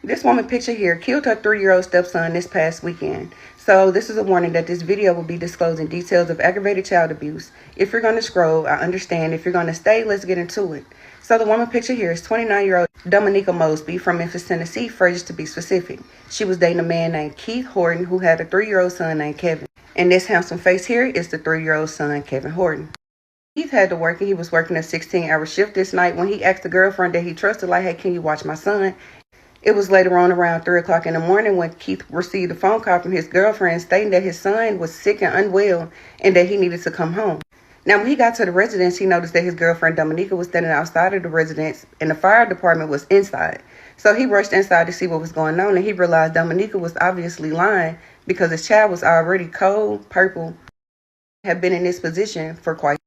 This woman pictured here killed her 3-year-old stepson this past weekend. So this is a warning that this video will be disclosing details of aggravated child abuse. If you're going to scroll, I understand. If you're going to stay, let's get into it. So the woman pictured here is 29-year-old Dominica Mosby from Memphis, Tennessee, Fergus to be specific. She was dating a man named Keith Horton who had a 3-year-old son named Kevin. And this handsome face here is the 3-year-old son, Kevin Horton. Keith had to work and he was working a 16-hour shift this night when he asked the girlfriend that he trusted, like, hey, can you watch my son? It was later on around 3 o'clock in the morning when Keith received a phone call from his girlfriend stating that his son was sick and unwell and that he needed to come home. Now, when he got to the residence, he noticed that his girlfriend Dominica was standing outside of the residence and the fire department was inside. So he rushed inside to see what was going on, and he realized Dominica was obviously lying because his child was already cold, purple, had been in this position for quite.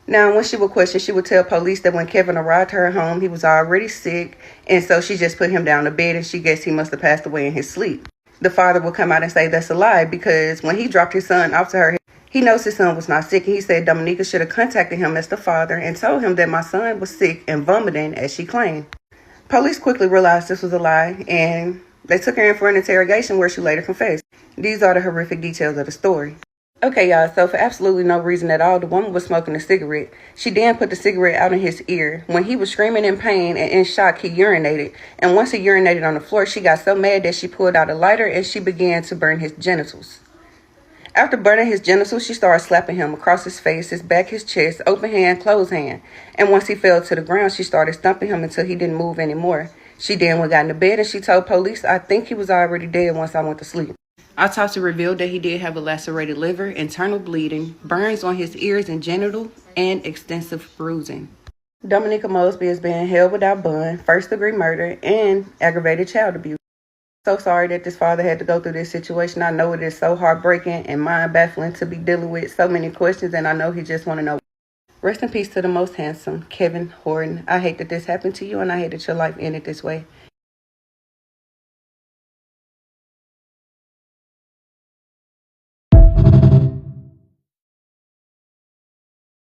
Now, when she would question, she would tell police that when Kevin arrived to her home, he was already sick, and so she just put him down to bed, and she guessed he must have passed away in his sleep. The father would come out and say that's a lie because when he dropped his son off to her, he knows his son was not sick, and he said Dominica should have contacted him as the father and told him that my son was sick and vomiting, as she claimed. Police quickly realized this was a lie, and they took her in for an interrogation where she later confessed. These are the horrific details of the story. Okay, y'all, so for absolutely no reason at all, the woman was smoking a cigarette. She then put the cigarette out in his ear. When he was screaming in pain and in shock, he urinated. And once he urinated on the floor, she got so mad that she pulled out a lighter and she began to burn his genitals. After burning his genitals, she started slapping him across his face, his back, his chest, open hand, closed hand. And once he fell to the ground, she started stomping him until he didn't move anymore. She then got into bed and she told police, I think he was already dead once I went to sleep. Autopsy revealed that he did have a lacerated liver, internal bleeding, burns on his ears and genital, and extensive bruising. Dominica Mosby is being held without bond, first-degree murder, and aggravated child abuse. So sorry that this father had to go through this situation. I know it is so heartbreaking and mind-baffling to be dealing with so many questions, and I know he just want to know. Rest in peace to the most handsome, Kevin Horton. I hate that this happened to you, and I hate that your life ended this way.